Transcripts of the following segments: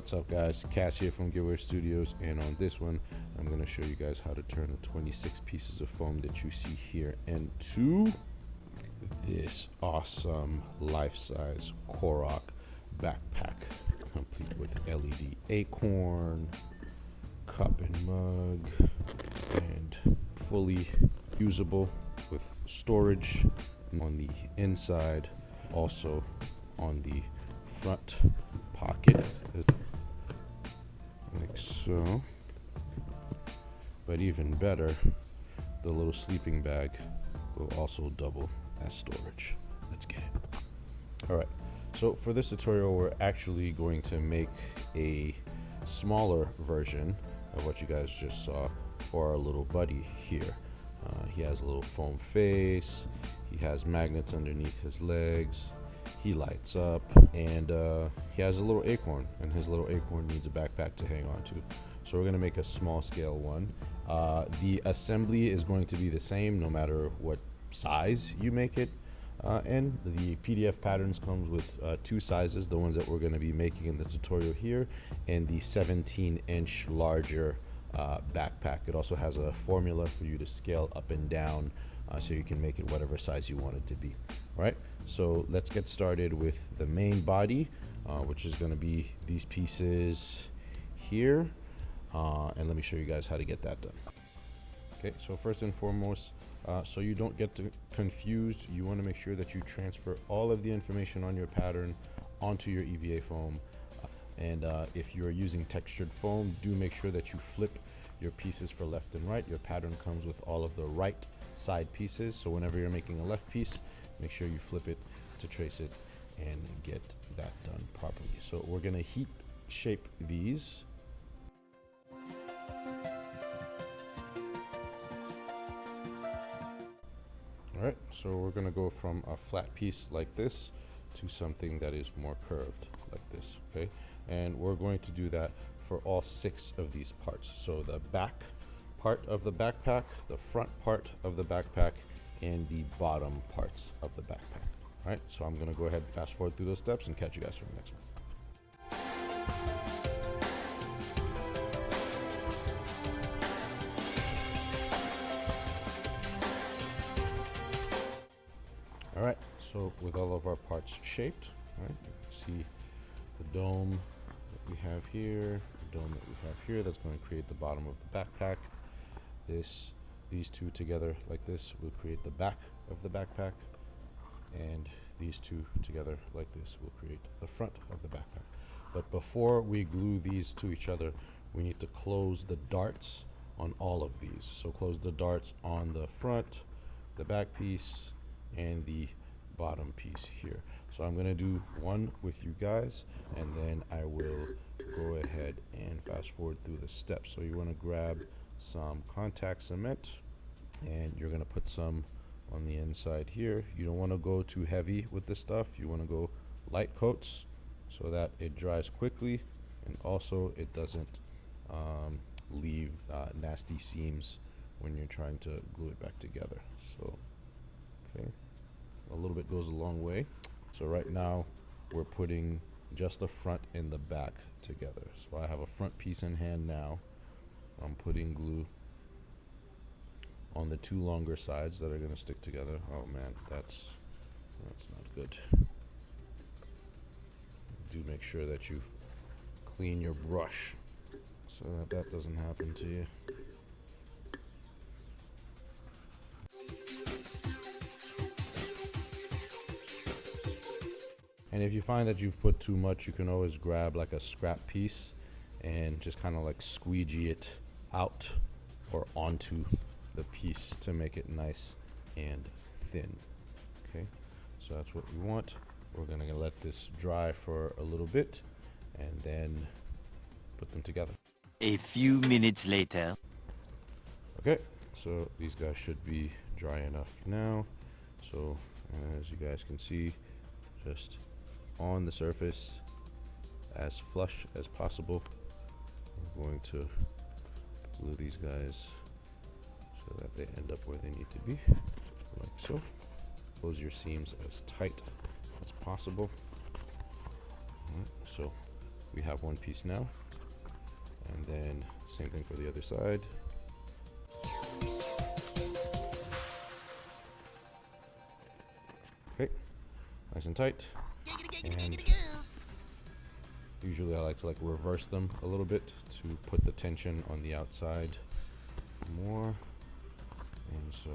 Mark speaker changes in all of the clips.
Speaker 1: What's up guys, Cass here from GiveWave Studios, and on this one I'm going to show you guys how to turn the 26 pieces of foam that you see here into this awesome life-size Korok backpack, complete with LED acorn, cup and mug, and fully usable with storage on the inside, also on the front pocket like so. But even better, the little sleeping bag will also double as storage. Let's get it. Alright, so for this tutorial we're actually going to make a smaller version of what you guys just saw for our little buddy here. He has a little foam face, he has magnets underneath his legs, he lights up, and he has a little acorn, and his little acorn needs a backpack to hang on to. So we're going to make a small scale one. The assembly is going to be the same no matter what size you make it, and the PDF patterns comes with two sizes, the ones that we're going to be making in the tutorial here, and the 17-inch larger backpack. It also has a formula for you to scale up and down, so you can make it whatever size you want it to be. All right, so let's get started with the main body, which is going to be these pieces here, and let me show you guys how to get that done. Okay, so first and foremost, so you don't get confused, you want to make sure that you transfer all of the information on your pattern onto your EVA foam. And if you are using textured foam, do make sure that you flip your pieces for left and right. Your pattern comes with all of the right side pieces, so whenever you're making a left piece, make sure you flip it to trace it and get that done properly. So we're going to heat shape these. Alright, so we're going to go from a flat piece like this to something that is more curved like this, okay? And we're going to do that for all 6 of these parts. So the back part of the backpack, the front part of the backpack, and the bottom parts of the backpack. All right, so I'm gonna go ahead and fast forward through those steps and catch you guys for the next one. All right, so with all of our parts shaped, all right, you can see the dome that we have here, the dome that we have here, that's going to create the bottom of the backpack. These two together like this will create the back of the backpack, and these two together like this will create the front of the backpack. But before we glue these to each other, we need to close the darts on all of these. So close the darts on the front, the back piece, and the bottom piece here. So I'm going to do one with you guys, and then I will go ahead and fast forward through the steps. So you want to grab some contact cement, and you're going to put some on the inside here. You don't want to go too heavy with this stuff. You want to go light coats so that it dries quickly, and also it doesn't leave nasty seams when you're trying to glue it back together. So okay, a little bit goes a long way. So right now we're putting just the front and the back together. So I have a front piece in hand now. I'm putting glue on the 2 longer sides that are going to stick together. Oh man, that's not good. Do make sure that you clean your brush so that doesn't happen to you. And if you find that you've put too much, you can always grab like a scrap piece and just kind of like squeegee it out or onto the piece to make it nice and thin. Okay, so that's what we want. We're gonna let this dry for a little bit and then put them together.
Speaker 2: A few minutes later.
Speaker 1: Okay, so these guys should be dry enough now. So as you guys can see, just on the surface, as flush as possible. I'm going to glue these guys so that they end up where they need to be, like so. Close your seams as tight as possible. So we have one piece now. And then same thing for the other side. Okay, nice and tight. And usually I like to reverse them a little bit to put the tension on the outside more. And so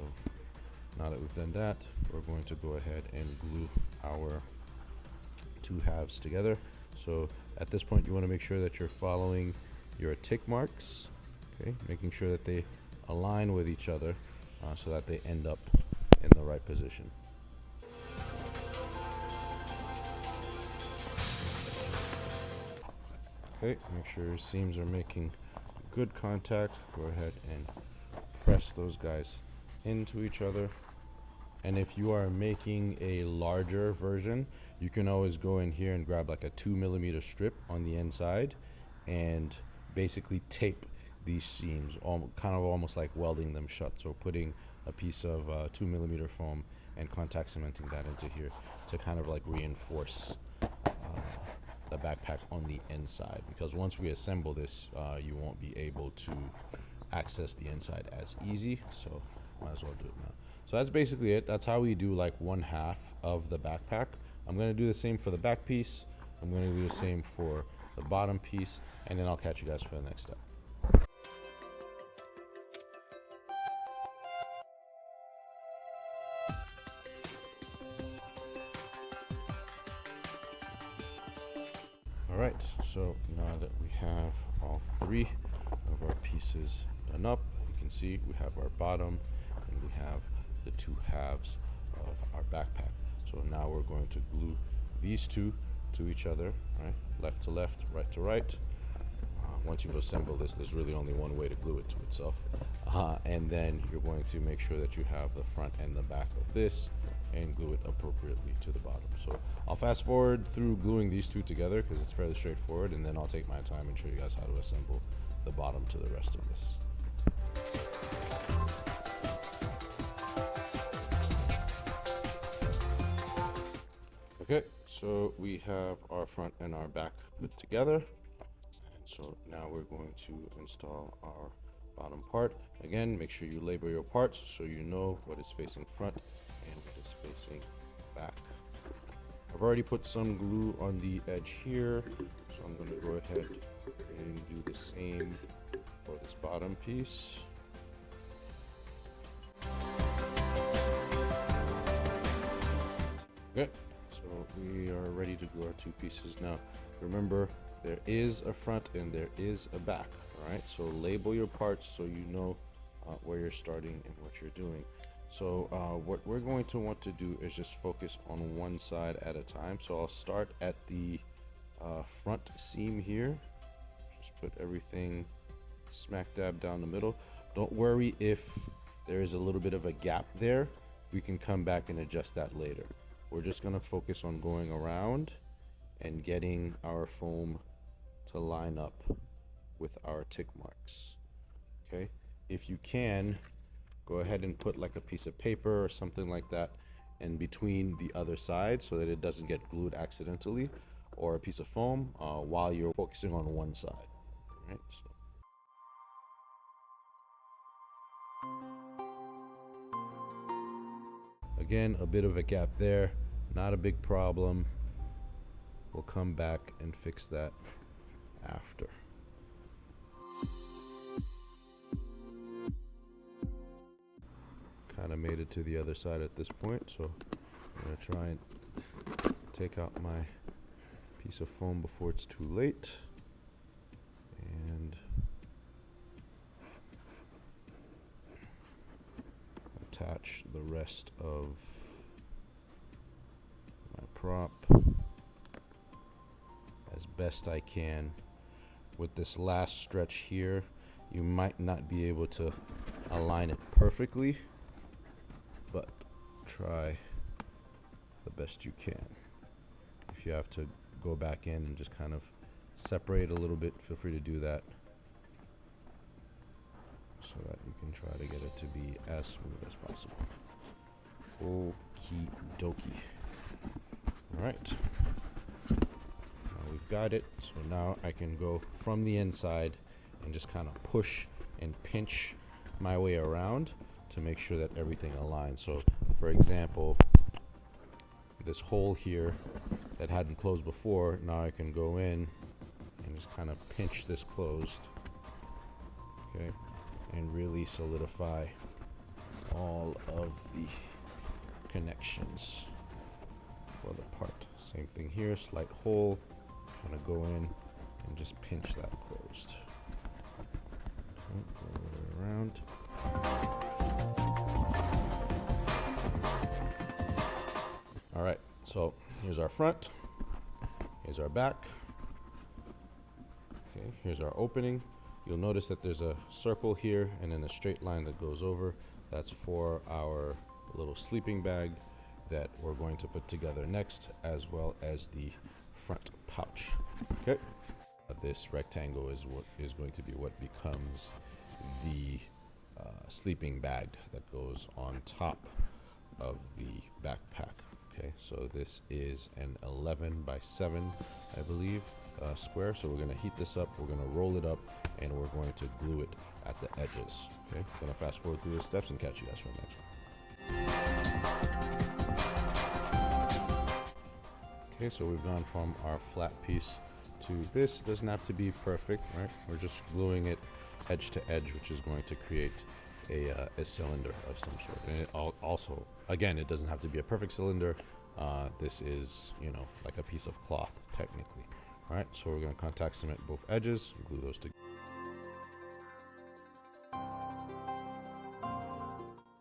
Speaker 1: now that we've done that, we're going to go ahead and glue our two halves together. So at this point, you want to make sure that you're following your tick marks, okay, making sure that they align with each other so that they end up in the right position. Okay, make sure your seams are making good contact. Go ahead and press those guys into each other. And if you are making a larger version, you can always go in here and grab like a 2mm strip on the inside and basically tape these seams, kind of almost like welding them shut. So putting a piece of 2mm foam and contact cementing that into here to kind of like reinforce the backpack on the inside, because once we assemble this, you won't be able to access the inside as easy. So might as well do it now. So that's basically it. That's how we do like one half of the backpack. I'm going to do the same for the back piece. I'm going to do the same for the bottom piece, and then I'll catch you guys for the next step. Alright, so now that we have all three of our pieces done up, you can see we have our bottom and we have the two halves of our backpack. So now we're going to glue these two to each other, right? Left to left, right to right. Once you've assembled this, there's really only one way to glue it to itself. And then you're going to make sure that you have the front and the back of this and glue it appropriately to the bottom. So I'll fast forward through gluing these two together because it's fairly straightforward, and then I'll take my time and show you guys how to assemble the bottom to the rest of this. Okay, so we have our front and our back put together. And so now we're going to install our bottom part. Again, make sure you label your parts so you know what is facing front and what is facing back. I've already put some glue on the edge here, so I'm going to go ahead and do the same for this bottom piece. Okay, so we are ready to glue our two pieces now. Remember, there is a front and there is a back. All right, so label your parts so you know where you're starting and what you're doing. So what we're going to want to do is just focus on one side at a time. So I'll start at the front seam here. Just put everything smack dab down the middle. Don't worry if there is a little bit of a gap there. We can come back and adjust that later. We're just going to focus on going around and getting our foam to line up with our tick marks. Okay, if you can, go ahead and put like a piece of paper or something like that in between the other side so that it doesn't get glued accidentally, or a piece of foam while you're focusing on one side. All right, so. Again, a bit of a gap there, not a big problem. We'll come back and fix that after. Kind of made it to the other side at this point, so I'm going to try and take out my piece of foam before it's too late. And attach the rest of my prop as best I can. With this last stretch here, you might not be able to align it perfectly, but try the best you can. If you have to go back in and just kind of separate a little bit, feel free to do that so that you can try to get it to be as smooth as possible. Okie dokie. Alright, now we've got it. So now I can go from the inside and just kind of push and pinch my way around to make sure that everything aligns. So for example, this hole here that hadn't closed before, now I can go in and just kind of pinch this closed, okay, and really solidify all of the connections for the part. Same thing here, slight hole, kind of go in and just pinch that closed. Okay, go all the way around. All right, so here's our front, here's our back, okay, here's our opening. You'll notice that there's a circle here and then a straight line that goes over. That's for our little sleeping bag that we're going to put together next, as well as the front pouch. Okay, this rectangle is what is going to be what becomes the sleeping bag that goes on top of the backpack. Okay, so this is an 11 by 7, I believe, square. So we're going to heat this up, we're going to roll it up, and we're going to glue it at the edges. Okay, I'm going to fast forward through the steps and catch you guys for the next one. Okay, so we've gone from our flat piece to this. It doesn't have to be perfect, right? We're just gluing it edge to edge, which is going to create a cylinder of some sort. And it also, again, it doesn't have to be a perfect cylinder. This is, you know, like a piece of cloth, technically. All right, so we're going to contact cement both edges, glue those together.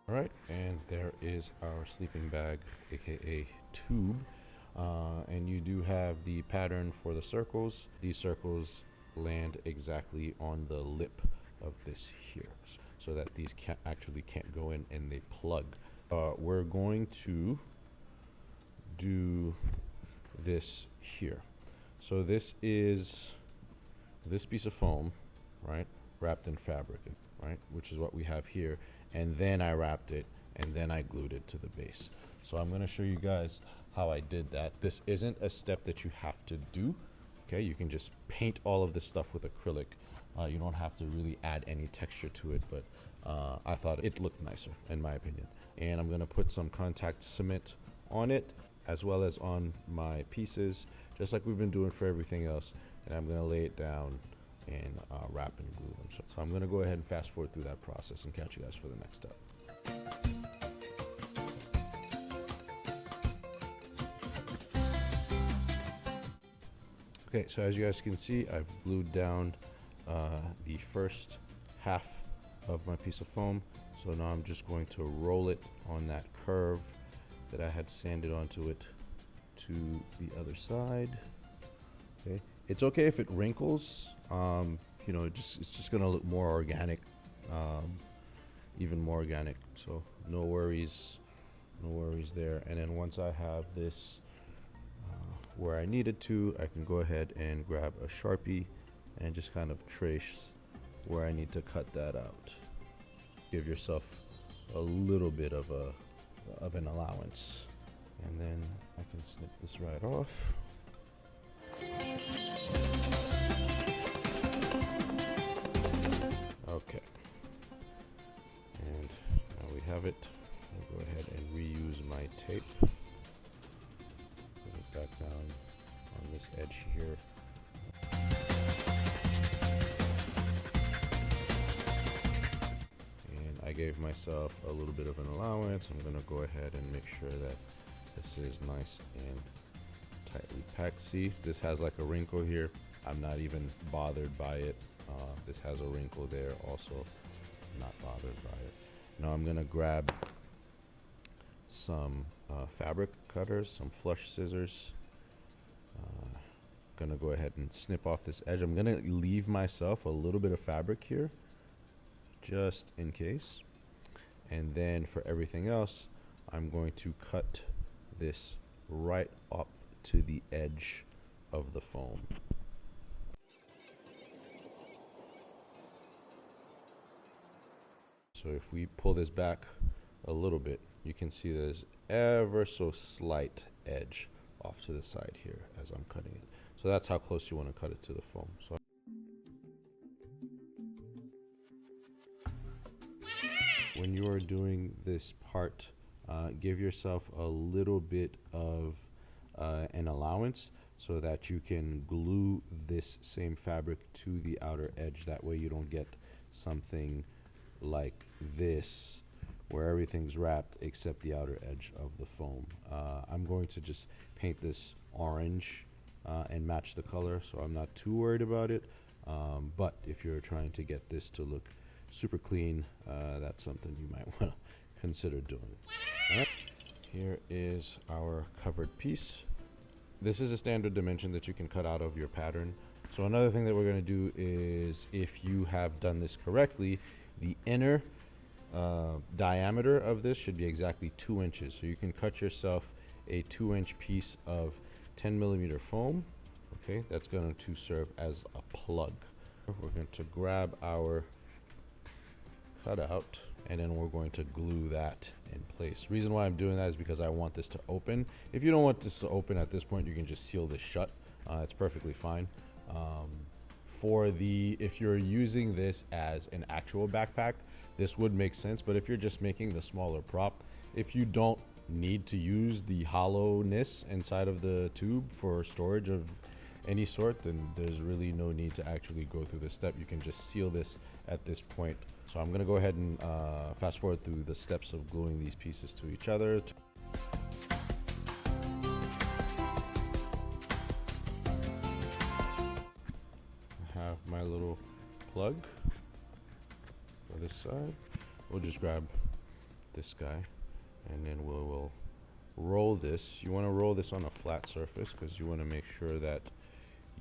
Speaker 1: All right, and there is our sleeping bag, aka tube. And you do have the pattern for the circles. These circles land exactly on the lip of this here, so that these can't go in and they plug. We're going to do this here. So this is this piece of foam, right, wrapped in fabric, right, which is what we have here. And then I wrapped it and then I glued it to the base. So I'm going to show you guys how I did that. This isn't a step that you have to do. Okay, you can just paint all of this stuff with acrylic. You don't have to really add any texture to it, but I thought it looked nicer in my opinion. And I'm going to put some contact cement on it as well as on my pieces, just like we've been doing for everything else. And I'm going to lay it down and wrap and glue them. So I'm going to go ahead and fast forward through that process and catch you guys for the next step. Okay, so as you guys can see, I've glued down the first half of my piece of foam. So now I'm just going to roll it on that curve that I had sanded onto it to the other side. Okay, it's okay if it wrinkles. You know, it's just gonna look more organic, even more organic. So no worries there. And then once I have this where I needed to, I can go ahead and grab a Sharpie and just kind of trace where I need to cut that out. Give yourself a little bit of an allowance, and then I can snip this right off. Okay, and now we have it. I'll go ahead and reuse my tape. Put it back down on this edge here. And I gave myself a little bit of an allowance. I'm gonna go ahead and make sure that this is nice and tightly packed. See, this has like a wrinkle here. I'm not even bothered by it. This has a wrinkle there also, not bothered by it. Now I'm gonna grab some fabric cutters, some flush scissors. Gonna go ahead and snip off this edge. I'm gonna leave myself a little bit of fabric here just in case. And then for everything else, I'm going to cut this right up to the edge of the foam. So if we pull this back a little bit, you can see there's ever so slight edge off to the side here as I'm cutting it. So that's how close you want to cut it to the foam. So when you are doing this part, give yourself a little bit of an allowance so that you can glue this same fabric to the outer edge. That way you don't get something like this where everything's wrapped except the outer edge of the foam. I'm going to just paint this orange and match the color, so I'm not too worried about it. But if you're trying to get this to look super clean, that's something you might want to consider doing. All right, here is our covered piece. This is a standard dimension that you can cut out of your pattern. So another thing that we're going to do is, if you have done this correctly, the inner diameter of this should be exactly 2 inches. So you can cut yourself a 2-inch piece of 10mm foam. Okay, that's going to serve as a plug. We're going to grab our cutout and then we're going to glue that in place. Reason why I'm doing that is because I want this to open. If you don't want this to open at this point, you can just seal this shut. It's perfectly fine. If you're using this as an actual backpack, this would make sense. But if you're just making the smaller prop, if you don't need to use the hollowness inside of the tube for storage of any sort, then there's really no need to actually go through this step. You can just seal this at this point. So I'm going to go ahead and fast forward through the steps of gluing these pieces to each other. I have my little plug for this side. We'll just grab this guy and then we'll roll this. You want to roll this on a flat surface because you want to make sure that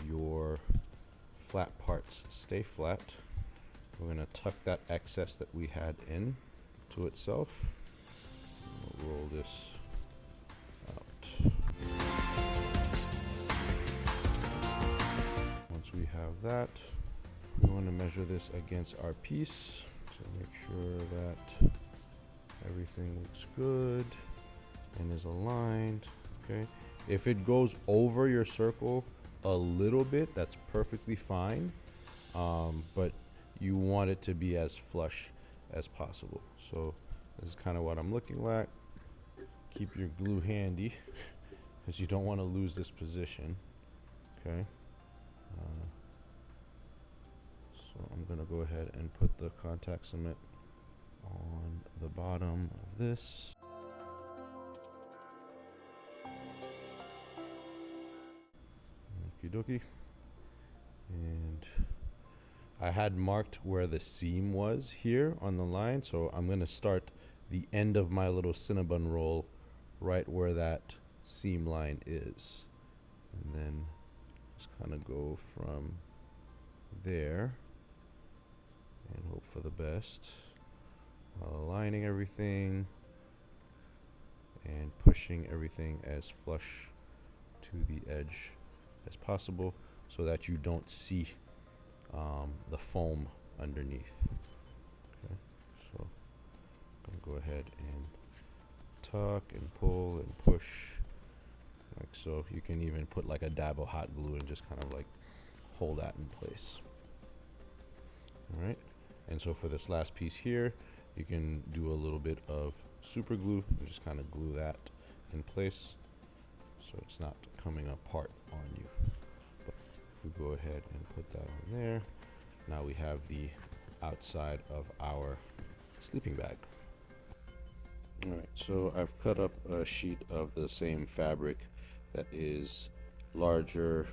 Speaker 1: your flat parts stay flat. We're going to tuck that excess that we had in to itself. We'll roll this out. Once we have that, we want to measure this against our piece to make sure that everything looks good and is aligned. Okay, if it goes over your circle a little bit, that's perfectly fine, but you want it to be as flush as possible. So this is kind of what I'm looking like. Keep your glue handy because you don't want to lose this position. Okay, so I'm gonna go ahead and put the contact cement on the bottom of this. Okie dokie. And I had marked where the seam was here on the line, so I'm going to start the end of my little Cinnabon roll right where that seam line is. And then just kind of go from there and hope for the best while aligning everything and pushing everything as flush to the edge as possible so that you don't see the foam underneath. Okay, so I'm gonna go ahead and tuck and pull and push like so. You can even put like a dab of hot glue and just kind of like hold that in place. All right, and so for this last piece here, you can do a little bit of super glue and just kind of glue that in place so it's not coming apart on you. But if we go ahead and put that on there, now we have the outside of our sleeping bag. All right, so I've cut up a sheet of the same fabric that is larger,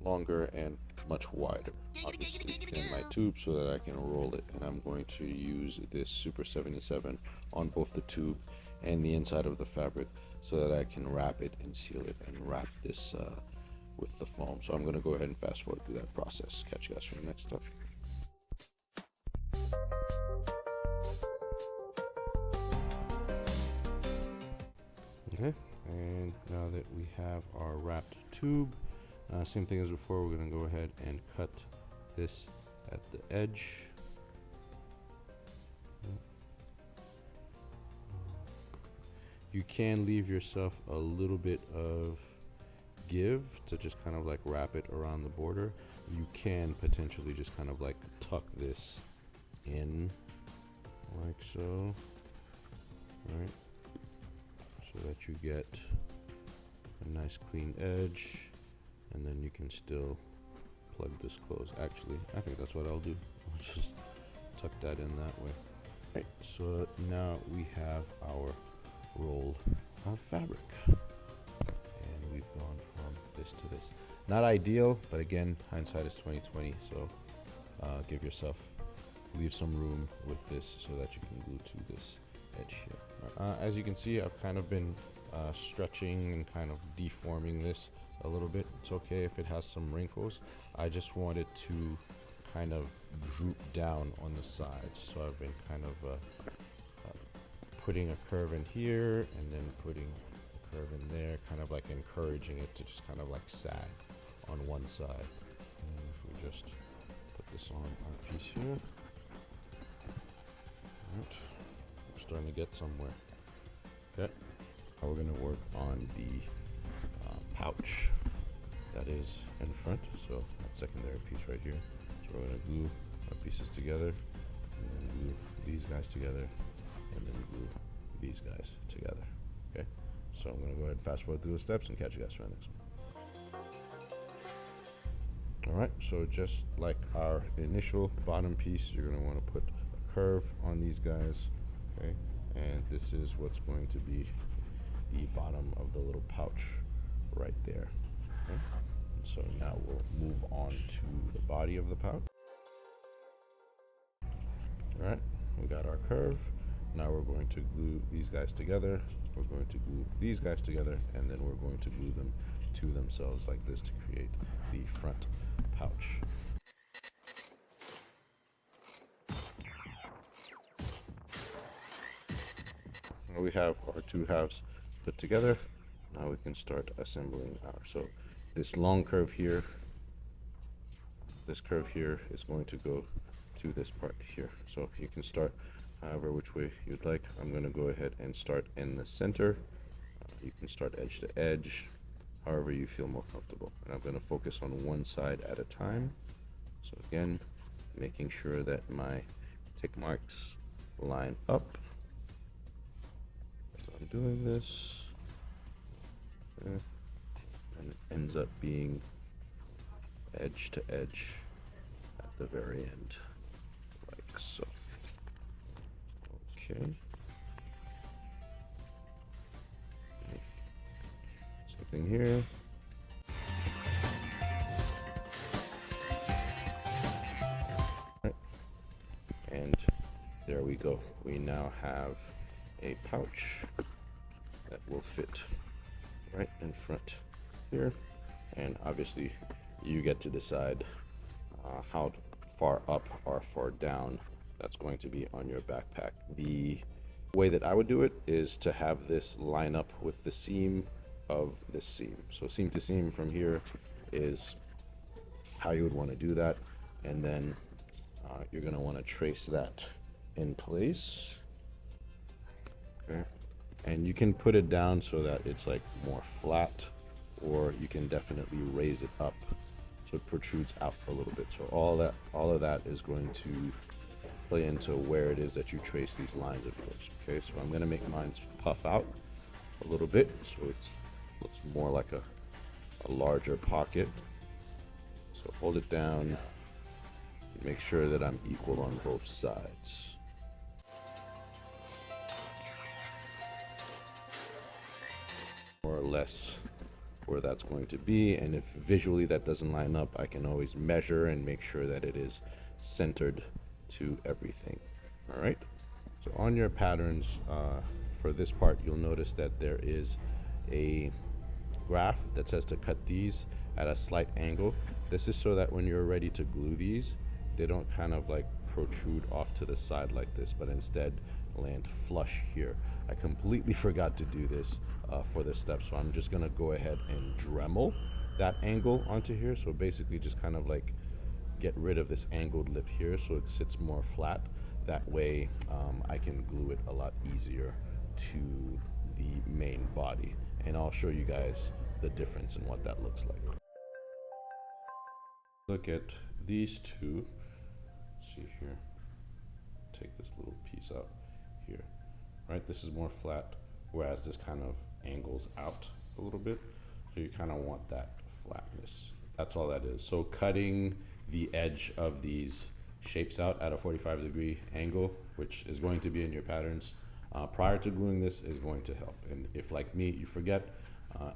Speaker 1: longer, and much wider, obviously, in my tube so that I can roll it. And I'm going to use this Super 77 on both the tube and the inside of the fabric so that I can wrap it and seal it and wrap this with the foam. So I'm going to go ahead and fast forward through that process. Catch you guys for the next step. Okay, and now that we have our wrapped tube, same thing as before, we're going to go ahead and cut this at the edge. You can leave yourself a little bit of give to just kind of like wrap it around the border, you can potentially just kind of like tuck this in like so, right? So that you get a nice clean edge, and then you can still plug this close. Actually, I think that's what I'll do. I'll just tuck that in that way. Right, so now we have our roll of fabric, and we've gone from this to this. Not ideal, but again, hindsight is 20/20. So give yourself, leave some room with this so that you can glue to this edge here. As you can see, I've kind of been stretching and kind of deforming this a little bit. It's okay if it has some wrinkles. I just want it to kind of droop down on the sides. So I've been kind of putting a curve in here and then putting a curve in there, kind of like encouraging it to just kind of like sag on one side. And if we just put this on our piece here, right, we're starting to get somewhere. Okay, now we're going to work on the pouch that is in front, so that secondary piece right here. So we're going to glue our pieces together, and then glue these guys together, and then glue these guys together. Okay, so I'm going to go ahead and fast forward through the steps and catch you guys for the next one. Alright, so just like our initial bottom piece, you're going to want to put a curve on these guys, okay, and this is what's going to be the bottom of the little pouch right there. Okay. So now we'll move on to the body of the pouch. All right, we got our curve. Now we're going to glue these guys together. We're going to glue these guys together, and then we're going to glue them to themselves like this to create the front pouch. Now we have our two halves put together. Now we can start assembling our, so this long curve here, this curve here is going to go to this part here. So you can start however which way you'd like. I'm going to go ahead and start in the center. You can start edge to edge, however you feel more comfortable. And I'm going to focus on one side at a time. So again, making sure that my tick marks line up as I'm doing this. Okay. And it ends up being edge to edge at the very end, like so. Okay. Something here. Right. And there we go. We now have a pouch that will fit right in front here, and obviously you get to decide how far up or far down that's going to be on your backpack. The way that I would do it is to have this line up with the seam of this seam. So seam to seam from here is how you would want to do that, and then you're going to want to trace that in place. Okay. And you can put it down so that it's like more flat, or you can definitely raise it up so it protrudes out a little bit. So all of that is going to play into where it is that you trace these lines of yours. Okay, so I'm going to make mine puff out a little bit so it looks more like a larger pocket. So hold it down, make sure that I'm equal on both sides. More or less where that's going to be, and if visually that doesn't line up, I can always measure and make sure that it is centered to everything. All right, so on your patterns for this part, you'll notice that there is a graph that says to cut these at a slight angle. This is so that when you're ready to glue these, they don't kind of like protrude off to the side like this, but instead land flush here. I completely forgot to do this for this step, so I'm just gonna go ahead and Dremel that angle onto here. So basically just kind of like get rid of this angled lip here so it sits more flat. That way I can glue it a lot easier to the main body, and I'll show you guys the difference in what that looks like. Look at these two. See here, take this little piece out here, right? This is more flat, whereas this kind of angles out a little bit. So you kind of want that flatness. That's all that is. So cutting the edge of these shapes out at a 45-degree angle, which is going to be in your patterns, prior to gluing this is going to help. And if, like me, you forget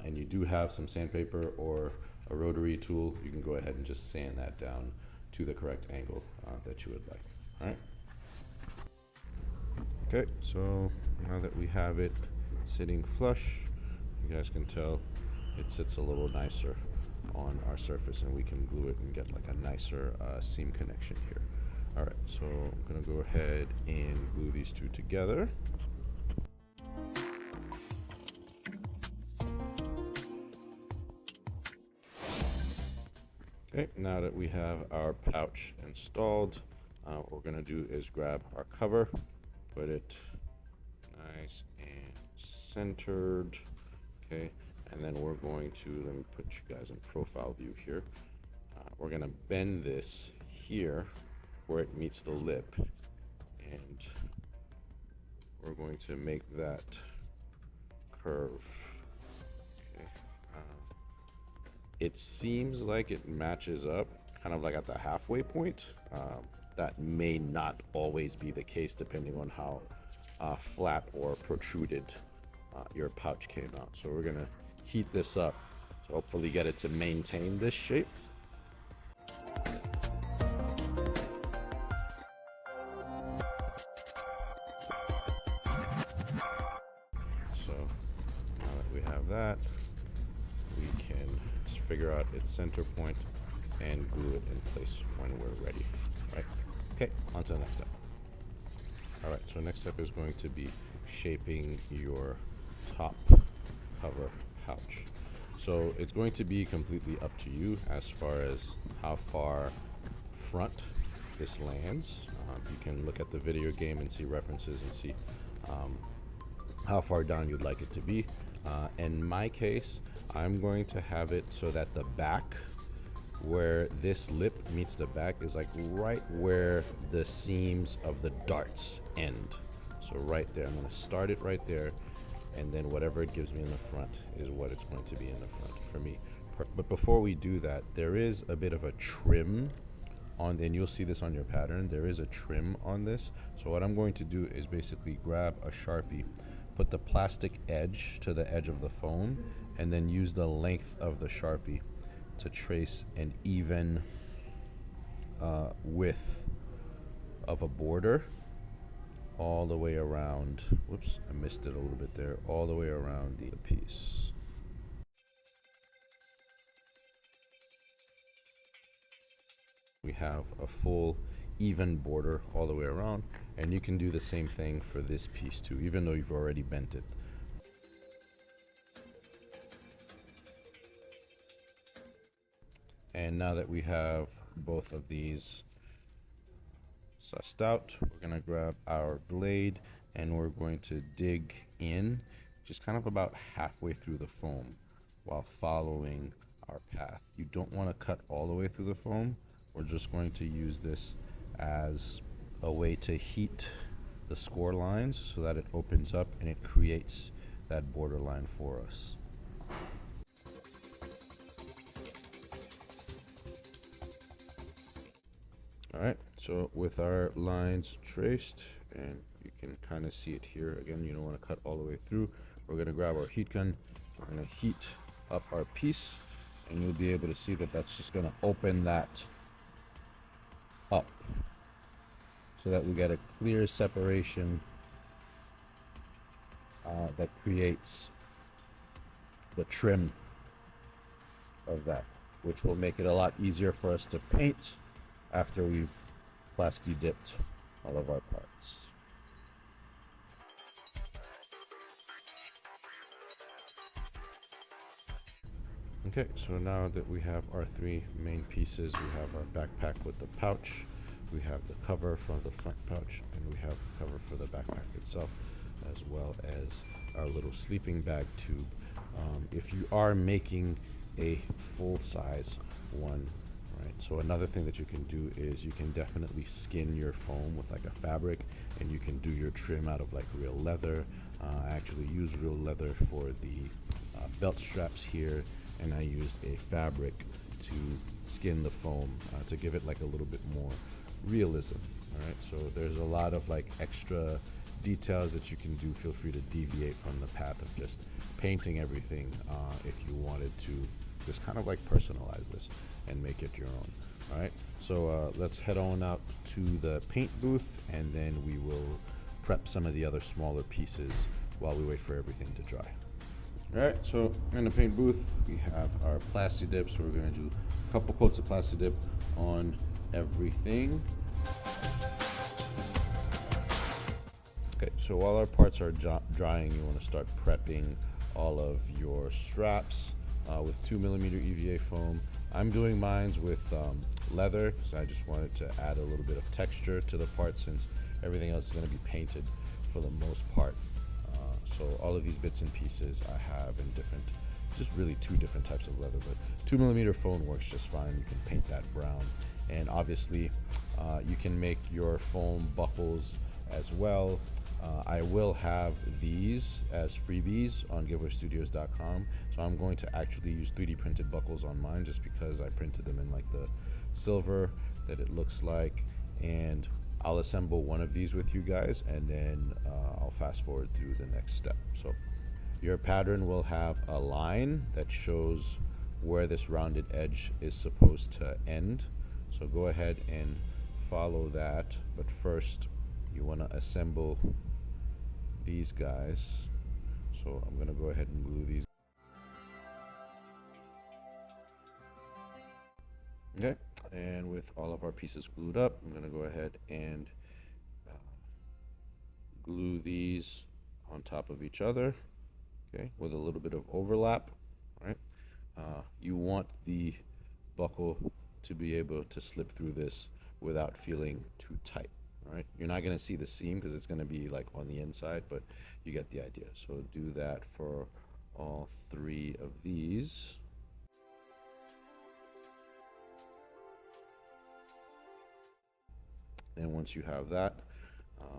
Speaker 1: and you do have some sandpaper or a rotary tool, you can go ahead and just sand that down to the correct angle that you would like. All right. Okay, so now that we have it sitting flush, you guys can tell it sits a little nicer on our surface, and we can glue it and get like a nicer seam connection here. All right, so I'm gonna go ahead and glue these two together. Okay, now that we have our pouch installed, what we're gonna do is grab our cover, put it nice and centered, okay, and then we're going to, let me put you guys in profile view here. We're gonna bend this here where it meets the lip, and we're going to make that curve. Okay. It seems like it matches up kind of like at the halfway point. That may not always be the case depending on how flat or protruded your pouch came out. So we're gonna heat this up to hopefully get it to maintain this shape. So now that we have that, we can just figure out its center point and glue it in place when we're ready, right? Okay, on to the next step. All right, so next step is going to be shaping your top cover pouch. So it's going to be completely up to you as far as how far front this lands. You can look at the video game and see references and see how far down you'd like it to be. In my case, I'm going to have it so that the back, where this lip meets the back, is like right where the seams of the darts end. So right there, I'm going to start it right there, and then whatever it gives me in the front is what it's going to be in the front for me. But before we do that, there is a bit of a trim on, and you'll see this on your pattern, there is a trim on this. So what I'm going to do is basically grab a Sharpie, put the plastic edge to the edge of the foam, and then use the length of the Sharpie to trace an even width of a border all the way around. Whoops, I missed it a little bit there. All the way around the piece. We have a full even border all the way around, and you can do the same thing for this piece too, even though you've already bent it. And now that we have both of these sussed out, we're going to grab our blade and we're going to dig in just kind of about halfway through the foam while following our path. You don't want to cut all the way through the foam. We're just going to use this as a way to heat the score lines so that it opens up and it creates that borderline for us. All right, so with our lines traced, and you can kind of see it here, again, you don't want to cut all the way through. We're going to grab our heat gun, we're going to heat up our piece, and you'll be able to see that that's just going to open that up so that we get a clear separation that creates the trim of that, which will make it a lot easier for us to paint after we've plasti dipped all of our parts. Okay, so now that we have our three main pieces, we have our backpack with the pouch, we have the cover for the front pouch, and we have the cover for the backpack itself, as well as our little sleeping bag tube if you are making a full-size one, right? So another thing that you can do is you can definitely skin your foam with like a fabric, and you can do your trim out of like real leather. I actually use real leather for the belt straps here, and I used a fabric to skin the foam to give it like a little bit more realism. All right, so there's a lot of like extra details that you can do. Feel free to deviate from the path of just painting everything if you wanted to just kind of like personalize this and make it your own. All right, so let's head on out to the paint booth, and then we will prep some of the other smaller pieces while we wait for everything to dry. All right, so in the paint booth, we have our Plasti Dip. So we're gonna do a couple coats of Plasti Dip on everything. Okay, so while our parts are drying, you wanna start prepping all of your straps with 2mm EVA foam. I'm doing mines with leather, so I just wanted to add a little bit of texture to the part since everything else is gonna be painted for the most part. So all of these bits and pieces I have in different, just really two different types of leather, but 2mm foam works just fine. You can paint that brown. And obviously you can make your foam buckles as well. I will have these as freebies on GiveWaveStudios.com. So I'm going to actually use 3D printed buckles on mine just because I printed them in like the silver that it looks like. And I'll assemble one of these with you guys, and then I'll fast forward through the next step. So your pattern will have a line that shows where this rounded edge is supposed to end. So go ahead and follow that. But first, you want to assemble these guys. So I'm going to go ahead and glue these. Okay, and with all of our pieces glued up, I'm going to go ahead and glue these on top of each other, okay, with a little bit of overlap, right? You want the buckle to be able to slip through this without feeling too tight, all right? You're not going to see the seam because it's going to be like on the inside, but you get the idea. So do that for all three of these. And once you have that,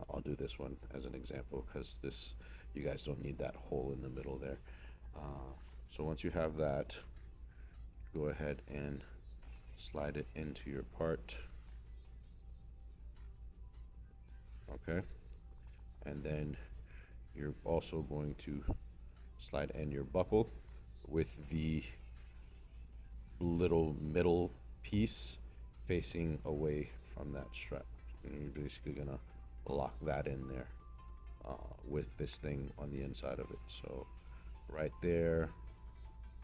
Speaker 1: I'll do this one as an example because this, you guys don't need that hole in the middle there. So once you have that, go ahead and slide it into your part. Okay. And then you're also going to slide in your buckle with the little middle piece facing away from that strap. And you're basically gonna lock that in there with this thing on the inside of it. So right there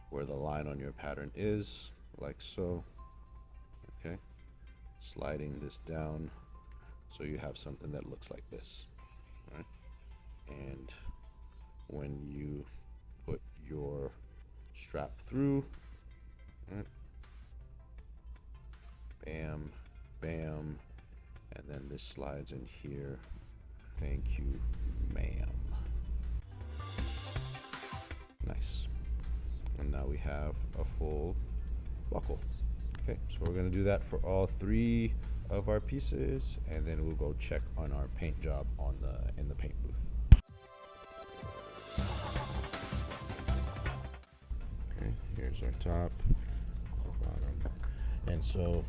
Speaker 1: where the line on your pattern is, like so. Okay, sliding this down so you have something that looks like this, right? And when you put your strap through, right, bam, bam, and then this slides in here. Thank you, ma'am. Nice. And now we have a full buckle. Okay, so we're gonna do that for all three of our pieces, and then we'll go check on our paint job on in the paint booth. Okay, here's our top, our bottom, and so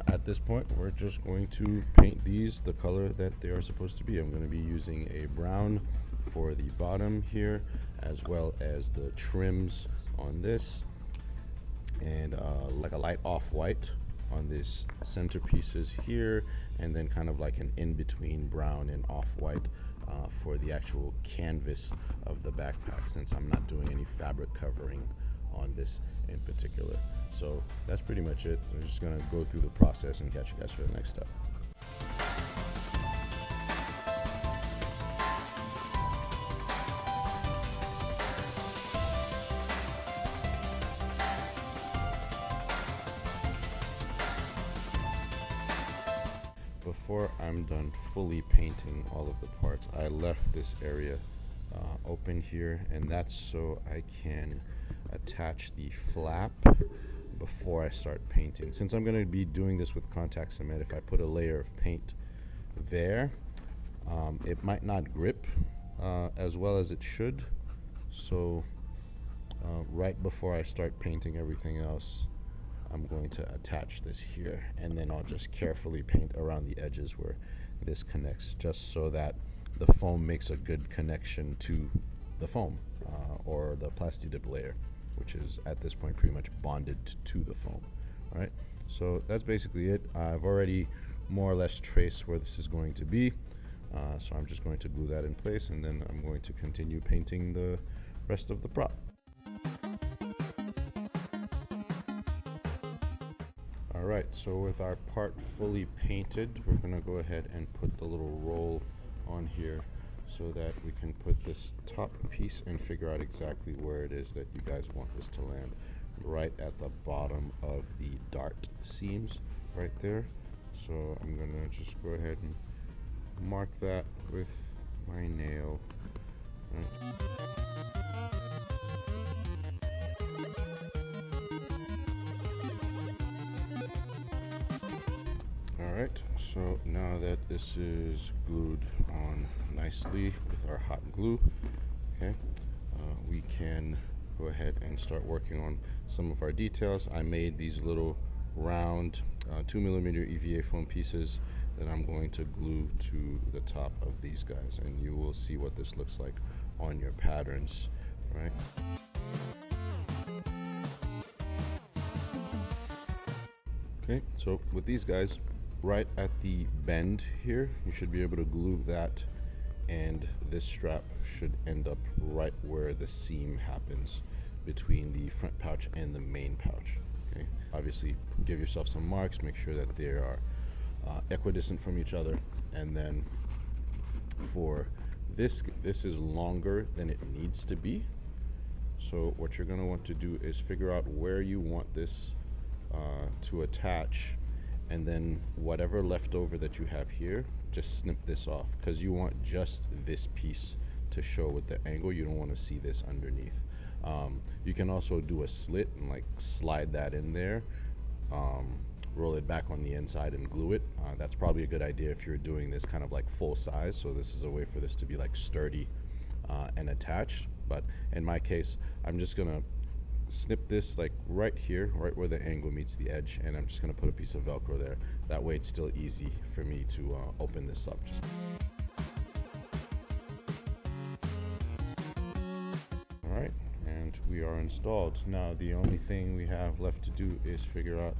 Speaker 1: at this point, we're just going to paint these the color that they are supposed to be. I'm going to be using a brown for the bottom here, as well as the trims on this, and like a light off-white on this centerpieces here, and then kind of like an in-between brown and off-white for the actual canvas of the backpack, since I'm not doing any fabric covering on this in particular. So that's pretty much it. We're just gonna go through the process and catch you guys for the next step. Before I'm done fully painting all of the parts, I left this area open here, and that's so I can attach the flap before I start painting. Since I'm going to be doing this with contact cement, if I put a layer of paint there, it might not grip as well as it should. So right before I start painting everything else, I'm going to attach this here, and then I'll just carefully paint around the edges where this connects, just so that the foam makes a good connection to the foam or the Plastidip layer, which is at this point pretty much bonded to the foam. All right, so that's basically it. I've already more or less traced where this is going to be, so I'm just going to glue that in place, and then I'm going to continue painting the rest of the prop. Alright, so with our part fully painted, we're going to go ahead and put the little roll on here so that we can put this top piece and figure out exactly where it is that you guys want this to land. Right at the bottom of the dart seams, right there. So I'm going to just go ahead and mark that with my nail. Right. Alright, so now that this is glued on nicely with our hot glue, okay, we can go ahead and start working on some of our details. I made these little round 2mm EVA foam pieces that I'm going to glue to the top of these guys, and you will see what this looks like on your patterns, right? Okay, so with these guys, right at the bend here, you should be able to glue that, and this strap should end up right where the seam happens between the front pouch and the main pouch. Okay, obviously give yourself some marks, make sure that they are equidistant from each other, and then for this is longer than it needs to be. So what you're going to want to do is figure out where you want this to attach, and then whatever leftover that you have here, just snip this off, because you want just this piece to show with the angle. You don't want to see this underneath. You can also do a slit and like slide that in there, roll it back on the inside and glue it. That's probably a good idea if you're doing this kind of like full size, so this is a way for this to be like sturdy and attached. But in my case, I'm just gonna snip this like right here, right where the angle meets the edge, and I'm just going to put a piece of Velcro there. That way it's still easy for me to open this up. Alright, and we are installed. Now the only thing we have left to do is figure out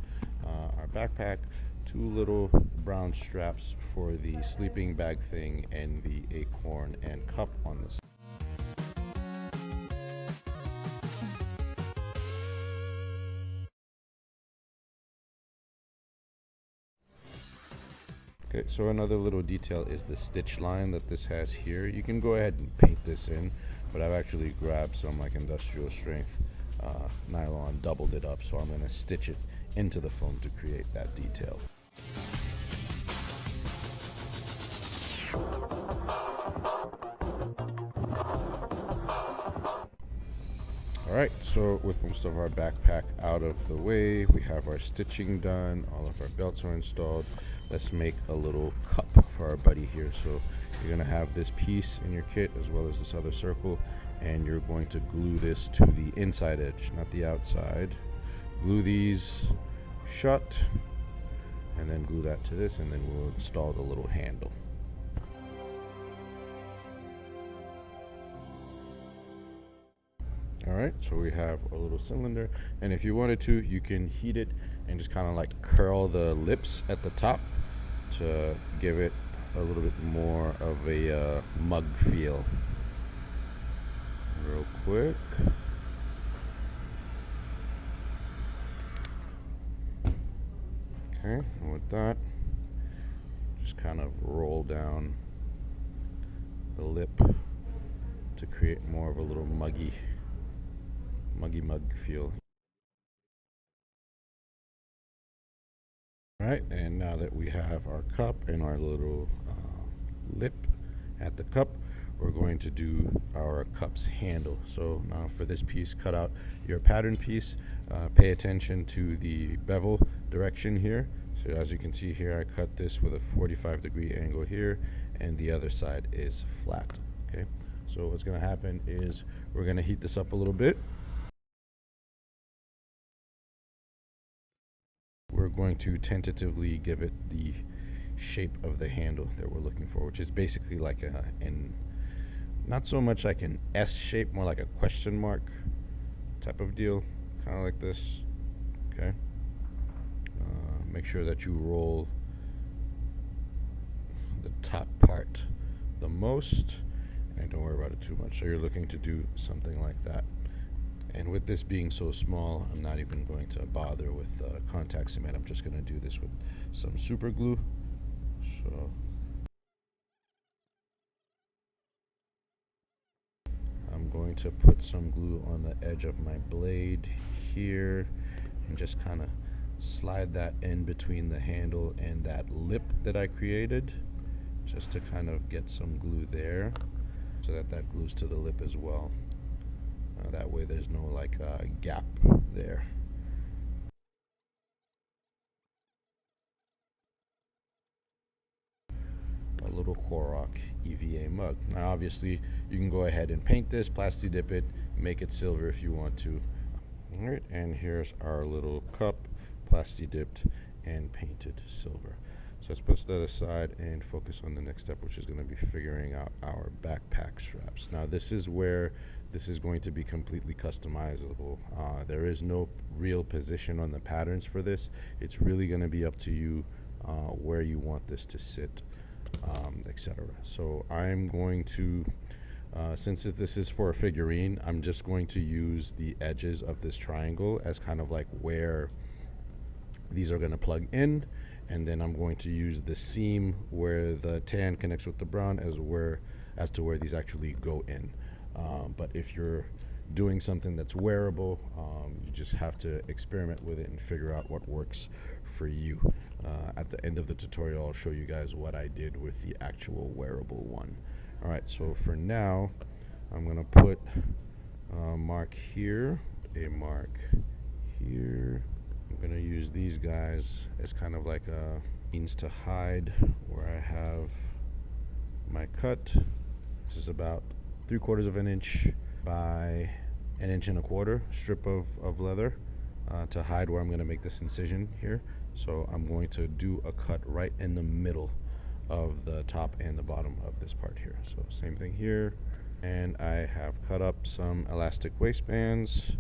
Speaker 1: our backpack, two little brown straps for the sleeping bag thing, and the acorn and cup on the side. Okay, so another little detail is the stitch line that this has here. You can go ahead and paint this in, but I've actually grabbed some like industrial strength nylon, doubled it up, so I'm going to stitch it into the foam to create that detail. Alright, so with most of our backpack out of the way, we have our stitching done, all of our belts are installed. Let's make a little cup for our buddy here. So you're going to have this piece in your kit as well as this other circle, and you're going to glue this to the inside edge, not the outside. Glue these shut, and then glue that to this, and then we'll install the little handle. Alright, so we have a little cylinder, and if you wanted to, you can heat it and just kind of like curl the lips at the top to give it a little bit more of a mug feel. Real quick. Okay, and with that, just kind of roll down the lip to create more of a little muggy mug feel. Alright, and now that we have our cup and our little lip at the cup, we're going to do our cup's handle. So now for this piece, cut out your pattern piece. Pay attention to the bevel direction here. So as you can see here, I cut this with a 45-degree angle here, and the other side is flat. Okay, so what's going to happen is we're going to heat this up a little bit. We're going to tentatively give it the shape of the handle that we're looking for, which is basically like not so much like an S shape, more like a question mark type of deal, kind of like this. Okay. Make sure that you roll the top part the most, and don't worry about it too much. So you're looking to do something like that. And with this being so small, I'm not even going to bother with contact cement. I'm just going to do this with some super glue. So I'm going to put some glue on the edge of my blade here and just kind of slide that in between the handle and that lip that I created, just to kind of get some glue there so that that glues to the lip as well. That way there's no like gap there. A little Korok EVA mug. Now obviously you can go ahead and paint this, plasti dip it, make it silver if you want to. All right, and here's our little cup, plasti dipped and painted silver. So let's put that aside and focus on the next step, which is going to be figuring out our backpack straps. Now this is where this is going to be completely customizable. There is no real position on the patterns for this. It's really going to be up to you where you want this to sit, etc. So I'm going to, since this is for a figurine, I'm just going to use the edges of this triangle as kind of like where these are going to plug in, and then I'm going to use the seam where the tan connects with the brown as to where these actually go in. But if you're doing something that's wearable, you just have to experiment with it and figure out what works for you. At the end of the tutorial, I'll show you guys what I did with the actual wearable one. All right, so for now, I'm gonna put a mark here, a mark here. I'm gonna use these guys as kind of like a means to hide where I have my cut. This is about 3/4 of an inch by 1.25 inch strip of leather to hide where I'm going to make this incision here. So I'm going to do a cut right in the middle of the top and the bottom of this part here. So same thing here. And I have cut up some elastic waistbands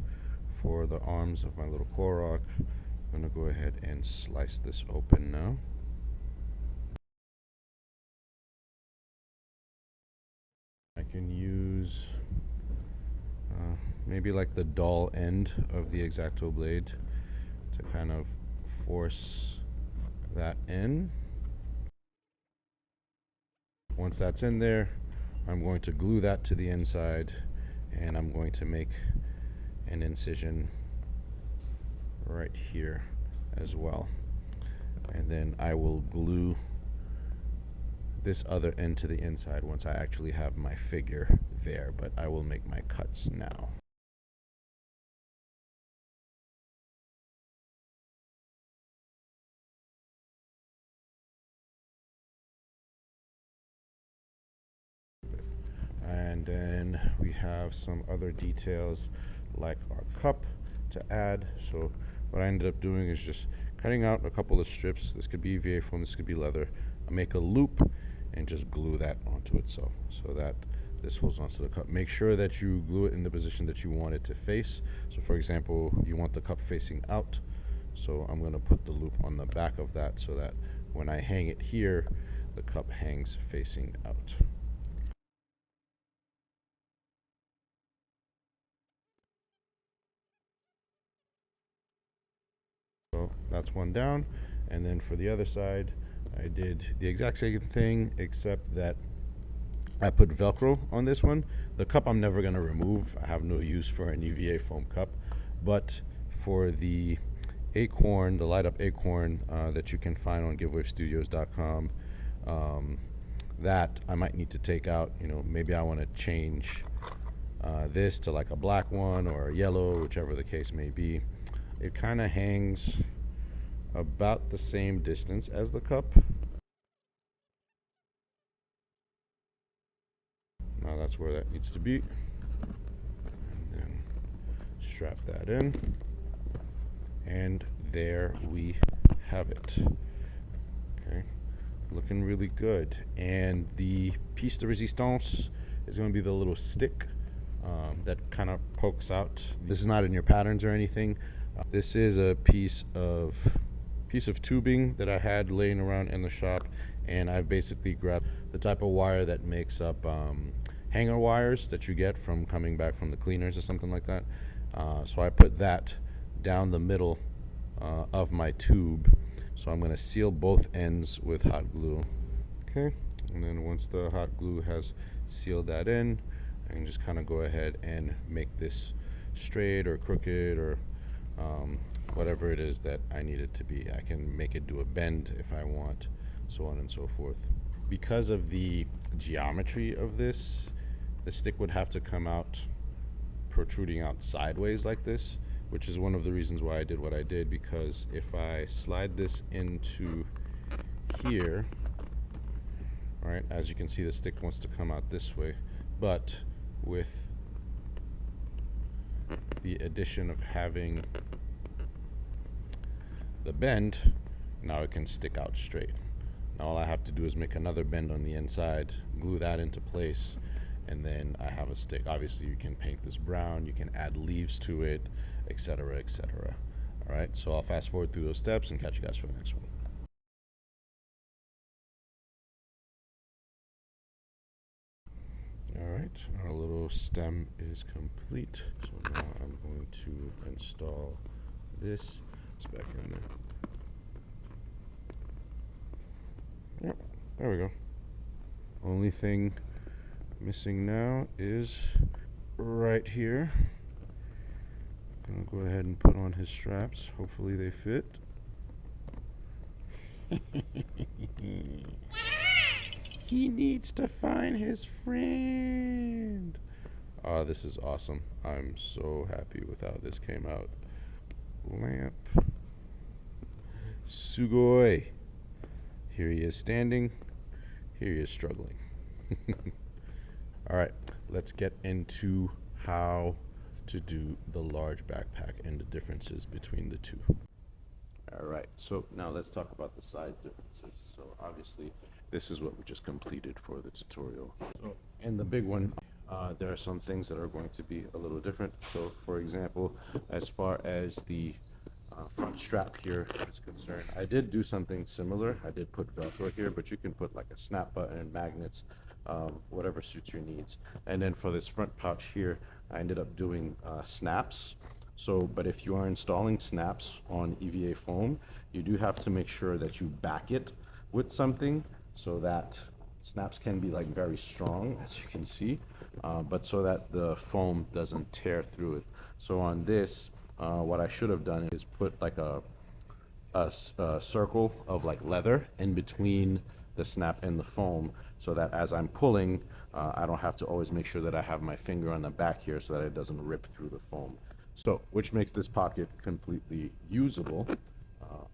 Speaker 1: for the arms of my little Korok. I'm going to go ahead and slice this open now. I can use maybe like the dull end of the X-Acto blade to kind of force that in. Once that's in there, I'm going to glue that to the inside, and I'm going to make an incision right here as well. And then I will glue this other end to the inside once I actually have my figure there, but I will make my cuts now. And then we have some other details like our cup to add. So what I ended up doing is just cutting out a couple of strips. This could be EVA foam, this could be leather. I make a loop and just glue that onto itself so that this holds onto the cup. Make sure that you glue it in the position that you want it to face. So for example, you want the cup facing out. So I'm going to put the loop on the back of that so that when I hang it here, the cup hangs facing out. So that's one down. And then for the other side, I did the exact same thing, except that I put Velcro on this one. The cup I'm never going to remove. I have no use for an EVA foam cup. But for the acorn, the light up acorn that you can find on GiveWaveStudios.com, that I might need to take out. You know, maybe I want to change this to like a black one or a yellow, whichever the case may be. It kind of hangs about the same distance as the cup. Now that's where that needs to be. And then strap that in. And there we have it. Okay, looking really good. And the piece de resistance is going to be the little stick that kind of pokes out. This is not in your patterns or anything. This is a piece of tubing that I had laying around in the shop, and I've basically grabbed the type of wire that makes up hanger wires that you get from coming back from the cleaners or something like that. So I put that down the middle of my tube. So I'm going to seal both ends with hot glue. Okay, and then once the hot glue has sealed that in, I can just kind of go ahead and make this straight or crooked or whatever it is that I need it to be. I can make it do a bend if I want, so on and so forth. Because of the geometry of this, the stick would have to come out protruding out sideways like this, which is one of the reasons why I did what I did, because if I slide this into here, all right, as you can see, the stick wants to come out this way, but with the addition of having the bend, now it can stick out straight. Now all I have to do is make another bend on the inside, glue that into place, and then I have a stick. Obviously you can paint this brown, you can add leaves to it, etc., etc. All right, so I'll fast forward through those steps and catch you guys for the next one. All right, our little stem is complete. So now I'm going to install this. It's back in there. Yep, there we go. Only thing missing now is right here. Gonna go ahead and put on his straps. Hopefully they fit. He needs to find his friend. Oh, this is awesome. I'm so happy with how this came out. Lamp. Sugoi. Here he is standing. Here he is struggling. All right, let's get into how to do the large backpack and the differences between the two. All right, so now let's talk about the size differences. So obviously, this is what we just completed for the tutorial. So, and the big one, there are some things that are going to be a little different. So for example, as far as the front strap here is concerned, I did do something similar. I did put Velcro here, but you can put like a snap button, magnets, whatever suits your needs. And then for this front pouch here, I ended up doing snaps. So, but if you are installing snaps on EVA foam, you do have to make sure that you back it with something so that snaps can be like very strong, as you can see, but so that the foam doesn't tear through it. So on this, what I should have done is put like a circle of like leather in between the snap and the foam, so that as I'm pulling, I don't have to always make sure that I have my finger on the back here so that it doesn't rip through the foam. So, which makes this pocket completely usable.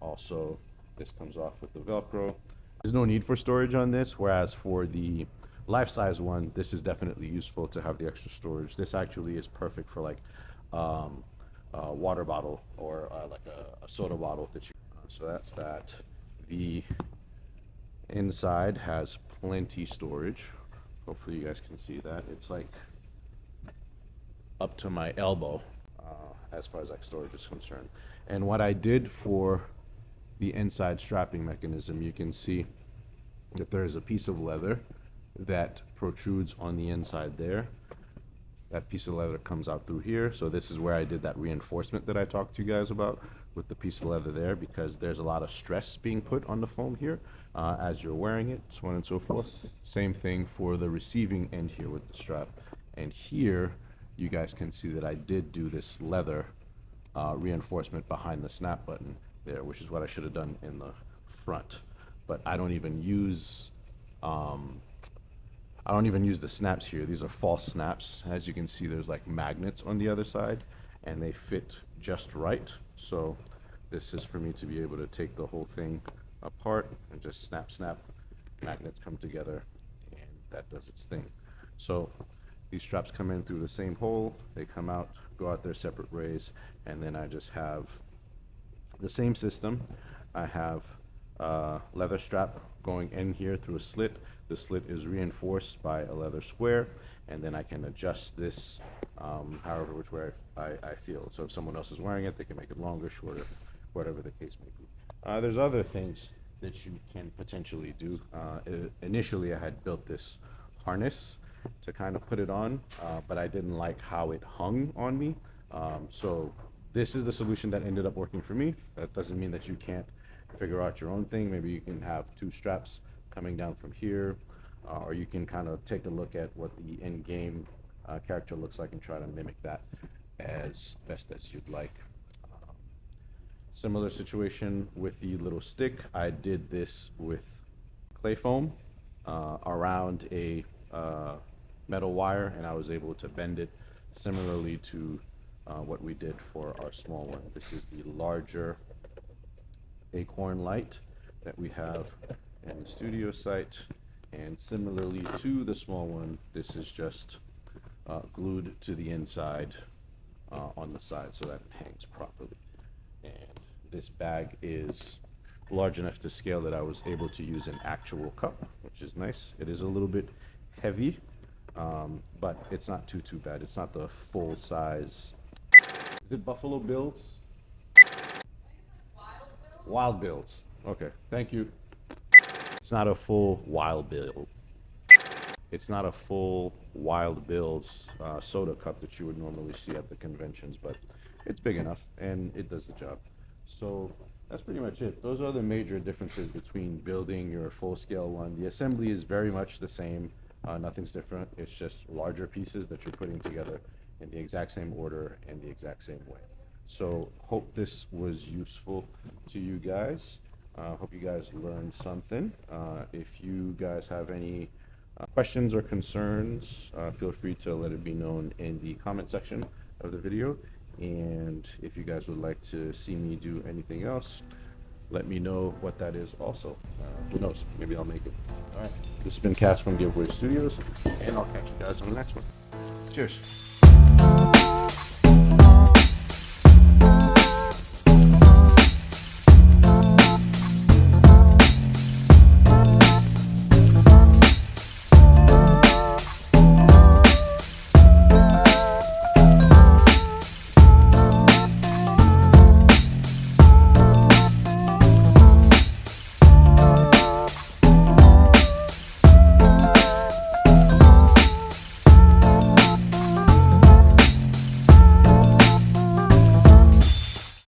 Speaker 1: Also, this comes off with the Velcro. There's no need for storage on this, whereas for the life-size one, this is definitely useful to have the extra storage. This actually is perfect for like a water bottle or like a soda bottle that you. So that's that. The inside has plenty storage. Hopefully you guys can see that. It's like up to my elbow as far as like storage is concerned. And what I did for the inside strapping mechanism, you can see that there is a piece of leather that protrudes on the inside there. That piece of leather comes out through here. So this is where I did that reinforcement that I talked to you guys about with the piece of leather there, because there's a lot of stress being put on the foam here as you're wearing it, so on and so forth. Same thing for the receiving end here with the strap. And here, you guys can see that I did do this leather reinforcement behind the snap button there, which is what I should have done in the front. But I don't even use I don't even use the snaps here. These are false snaps. As you can see, there's like magnets on the other side, and they fit just right. So this is for me to be able to take the whole thing apart and just snap, snap. Magnets come together, and that does its thing. So these straps come in through the same hole. They come out, go out their separate ways, and then I just have the same system. I have a leather strap going in here through a slit. The slit is reinforced by a leather square, and then I can adjust this however which way I feel. So if someone else is wearing it, they can make it longer, shorter, whatever the case may be. There's other things that you can potentially do. Initially, I had built this harness to kind of put it on, but I didn't like how it hung on me. So this is the solution that ended up working for me. That doesn't mean that you can't figure out your own thing. Maybe you can have two straps coming down from here, or you can kind of take a look at what the in-game character looks like and try to mimic that as best as you'd like. Similar situation with the little stick. I did this with clay foam around a metal wire, and I was able to bend it similarly to what we did for our small one. This is the larger acorn light that we have in the studio site, and similarly to the small one, this is just glued to the inside on the side so that it hangs properly. And this bag is large enough to scale that I was able to use an actual cup, which is nice. It is a little bit heavy, but it's not too bad. It's not the full size. Is it Buffalo Bills? Wild Bills. Okay, thank you. It's not a full Wild Bill. It's not a full Wild Bill's soda cup that you would normally see at the conventions, but it's big enough and it does the job. So that's pretty much it. Those are the major differences between building your full-scale one. The assembly is very much the same. Nothing's different. It's just larger pieces that you're putting together in the exact same order and the exact same way. So hope this was useful to you guys. Hope you guys learned something. If you guys have any questions or concerns, feel free to let it be known in the comment section of the video. And if you guys would like to see me do anything else, let me know what that is also. Who knows? Maybe I'll make it. All right. This has been Cass from GiveWave Studios, and I'll catch you guys on the next one. Cheers.